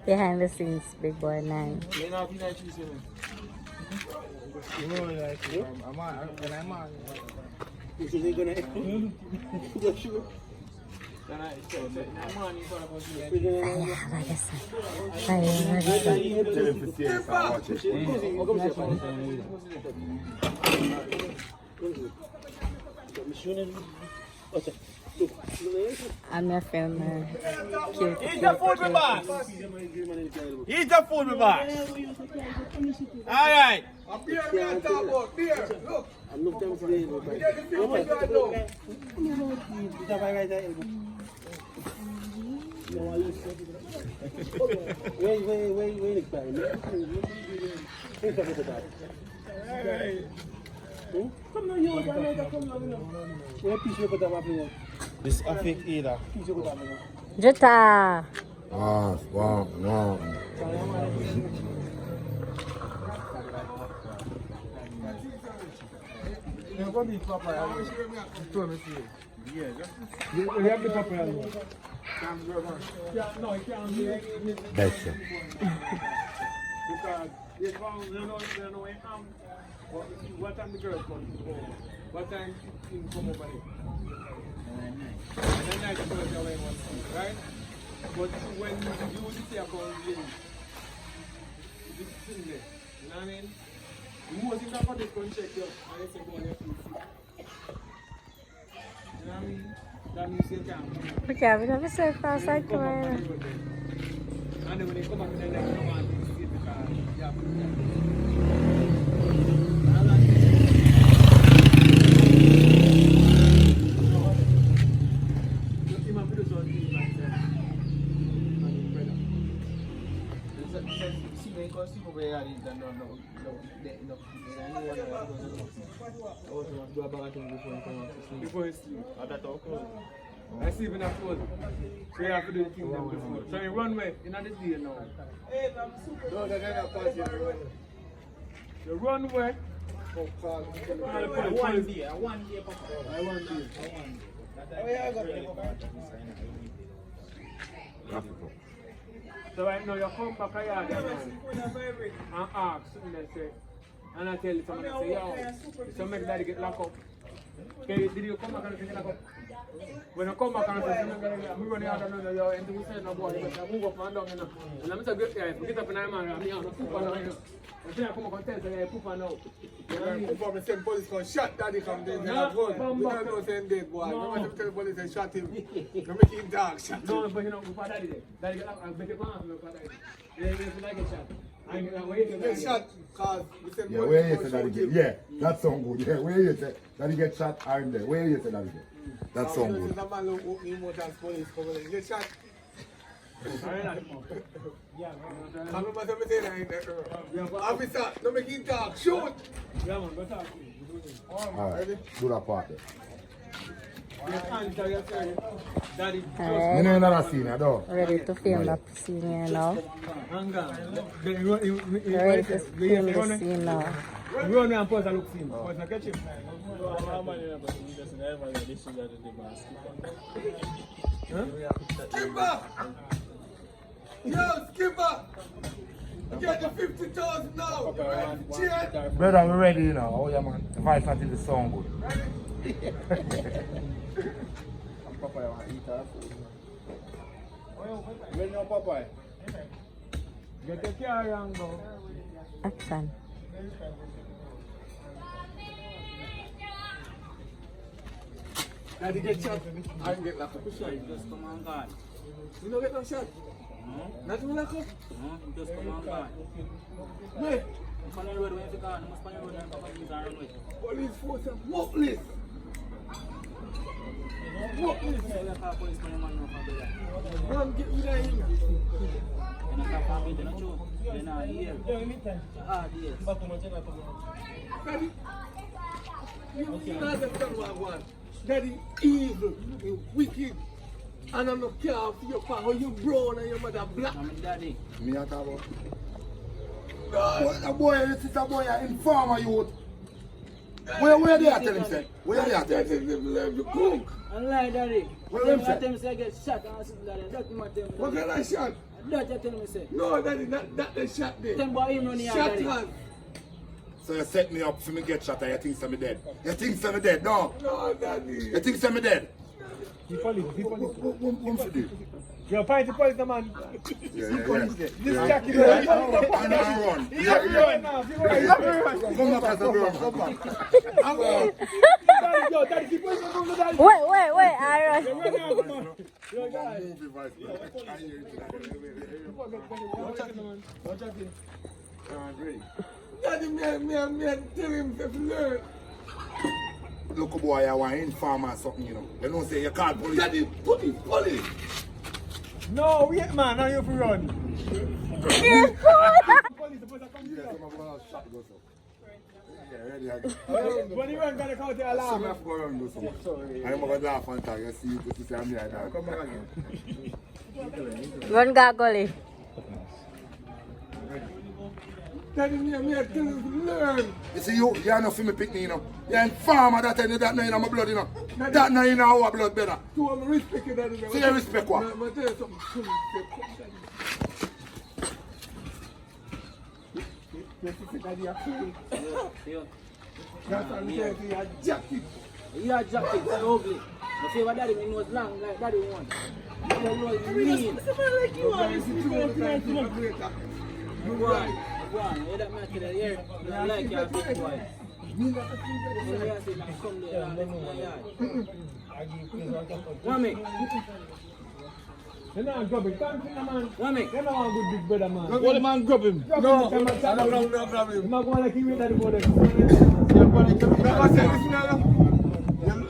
Behind the scenes, big boy 9. You know, if you like cheese, You know, like, I'm on, when I'm on. is it gonna yeah, sure. Then I'm on, you thought about Like I said. Like I said. Tell him to stay and watch it. I'm your film. Cute. Eat the food, my boss. Eat the food, my boss. All right. beer, man, talk about beer. Look. I'm not telling you This affect either. Jutta. Wow, wow, wow. Better. What time the girls come? What time you come over here? And then night the girls are away one thing, right? But when you see a call, you sitting there. You know what I mean? The most important is going to check you and they say go on your feet. You know what I mean? That means you can't. Okay, we have a safe house like And then when they come back, then they come and sit the car. Yeah. Before you sleep. I sleep in a clothes. So you have to do the kingdom before. So you run away in this day now. No, that's not possible. You run away. One day, Papa. I want you. So right now you come back here and ask something they say. And I tell you someone, I say, yo, so make daddy get locked up. Okay, did you come back and get locked up? When you come back and say, I'm running out of yo, and we say, no boy, I move up and down, you know. And I'm so good, guys, get up in my man, I'm here, I'm poop on you. I say, I come up and tell you, I poop on now. Before me send police come shot daddy from there, they have gun. We don't know send dead boy. No one tell the police and shot him. They make him dog shot No, him. but you know, before daddy there, daddy get locked, I make it come out, before daddy. Yeah, like a shot. Get shot cause we send Yeah, police where you come say shoot that him. get? Yeah, that sound good. Yeah, where you say that he get shot? I'm there. Where you say that get? That sound good. That man look open him out as police come in. Get shot. I remember somebody saying that in the officer, don't make him talk. Shoot. Yeah, man, go talk to me. Alright, do that part there. Daddy, Me know another scene, I don't. ready to film that scene here now. hang on. Ready to film the scene now. Run me and pause and look for him. Pause and catch him. Skipper! Yo, Skipper! Get the 50,000 now. Cheers. Brother, we ready now. Oh yeah, man. The voice until the song good. When your Papa? Get the car around go. Action. Daddy get shot. I can get locked up. Just come on, God. You don't get no shot. Not even locked up. Just come on, God. Wait. Pan the road when you go, must pan the road and come and use our road. Police force and walk list. Walk list. So you call police when you man know how to do that. Man, get rid of him. You know, call family, you know, true. You know, here. Ah, yes. Daddy, you don't understand what I want. Daddy evil, you wicked. And I'm not care for your father, how you brown and your mother black. I'm daddy. Me a talk about. That boy, this is a boy, an informer youth. Where they are tell him say? Where they are tell him? You cook. And lie, daddy. What them say? Them say I get shot and I sit daddy. That's my them. What kind of shot? That you tell me, say. No, Daddy, that the shot there. Tell me about him running Shot Daddy. hand. So you set me up for me get shot and you think I'm dead. You think I'm dead, no? No, Daddy. You think I'm dead? The police. What for do? You're fighting the police, man. Yeah. This Jackie, And I run. Come back as a run. Come back. Daddy, keep on the daddy. Wait, Aaron. Movie vice. I hear you. Daddy, me tell him to learn. Look, boy, I want informer or something, you know. They don't say you call police. Daddy, police. No, wait, man. Now you have to run. Yeah, some of us shot go so. Yeah, ready again. When you run, gotta call the Some alarm. of us go around go so. I'm going to laugh and talk. You see, you see, I'm here now. Come back again. Run gargoyle. Daddy, me tell him to learn. You see, you're not for me picnic, you know. You're informer that time, that night in my blood, you know. That night in our blood better. To have respect you, Daddy. See, you respect what? I'm tell you something. Daddy, you're cool. Yeah. That's what I'm saying. You're jacket. You are jacket, so ugly. My favorite daddy, me nose long like daddy one. You know what you mean. You want. You that man to hear. You like your big boy. When you say like come there and left my yard. Wame. You're not grubbing. Thank you, man. Wame. You're not a good big brother, man. What the man grab him? No, No problem. I'm not going to keep it at the border.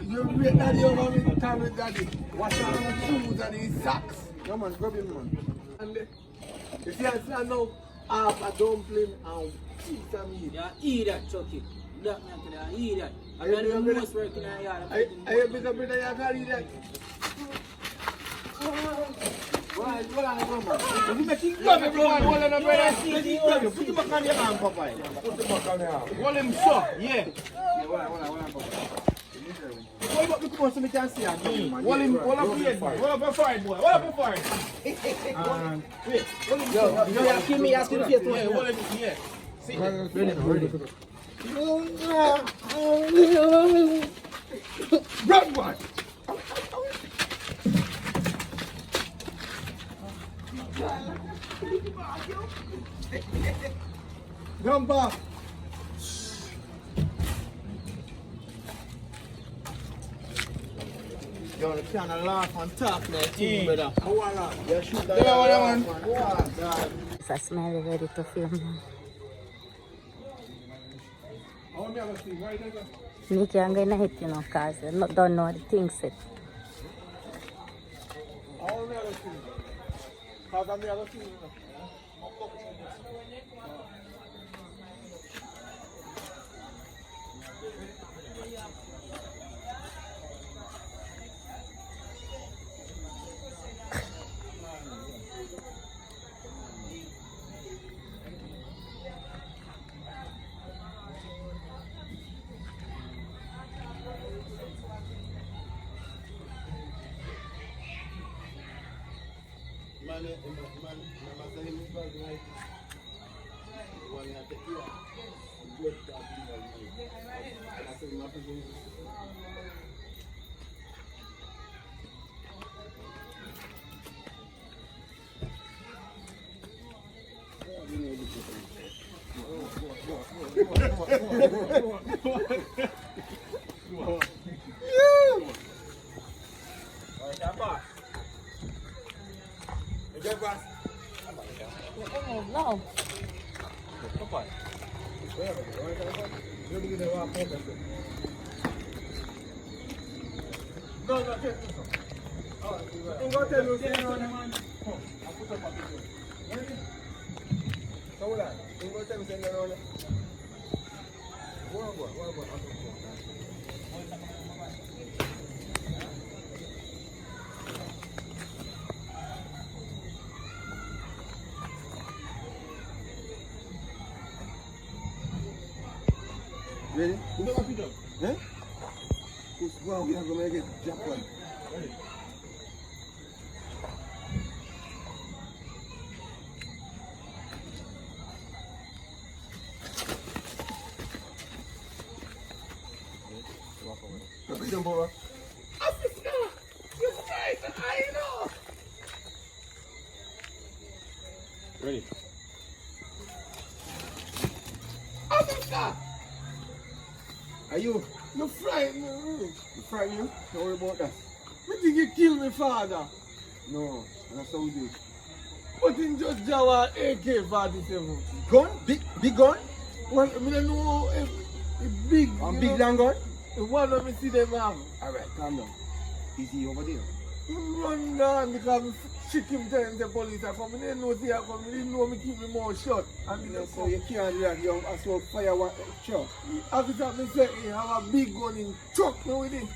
You wait Daddy over me, time with Daddy. Wash out his shoes and his socks. Come on, grab him, man. And if you understand now, half a dumpling and cheese and meat. Yeah, eat that, Chucky. That man can eat that. I'm not the most work in the yard. Are you bigger brother, you can't eat that? If you make him grab everyone, hold on, brother. Put him back on your arm, Papa. Put him back on your arm. Hold him so, yeah. Hold up the come so we can see him. Hold him, hold up the head, boy. Hold up your forehead, boy. Hold up your forehead. Wait, hold him so. You asking me, asking the face. Yeah, hold him, yeah. See, Run, one! Number. Yo, you can't laugh and talk like him, brother. You shoot that. Yeah, what It's a smell ready to film now. Nicky, I'm gonna hit you now, cause I don't know the things it. No. Ready? Eh? Wow, we have to make it Japan. jump over. Officer, you're frightened, I know. Ready? Officer, Are you? you frightened me. You frighten you? Don't worry about that. You think you kill me, father? No, that's how we do it. But in just Jawa AK-47. Gun? Big gun? Well, I don't know if big. And you big know, long gun? the one of me see them have. Alright, calm down. Easy over there. Him run down because chick him telling the police are coming. They didn't know they are coming. They didn't know me keep me more shut. And You know, they so come. you can't do that. You have to fire one shot. Officer, me say he have a big gun in truck me with it.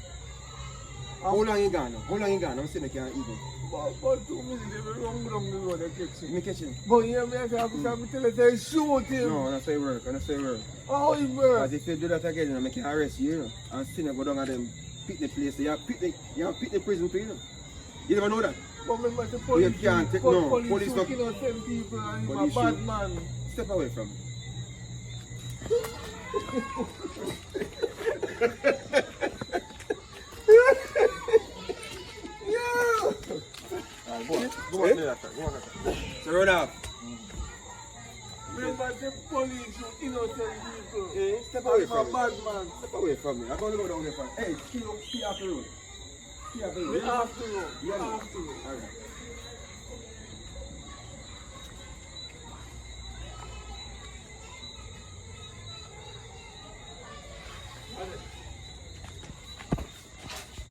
How long you gone now? How long you gone? I'm saying I can't even. About 2 minutes, they will run down the road and catch him. Me catch him. But here me say, officer, me tell you, say shoot him. No, that's how it work. That's how it work. How he work? Because if you do that again, I can arrest you, you know, and still go down and them pick the place. You have pick the prison too, you know. You never know that. But remember the police, You can't take- but no, police police shoot not- innocent people and he's a Police bad shoot. man. Step away from me. Go on there, go on there. So run off. Remember the police shoot innocent people. Hey, step away I'm a from me. bad man. Step away from me. I'm going to go down there for. Hey, stay off the road. Stay off the road. We have to know. Yeah, no. Have to know. Alright.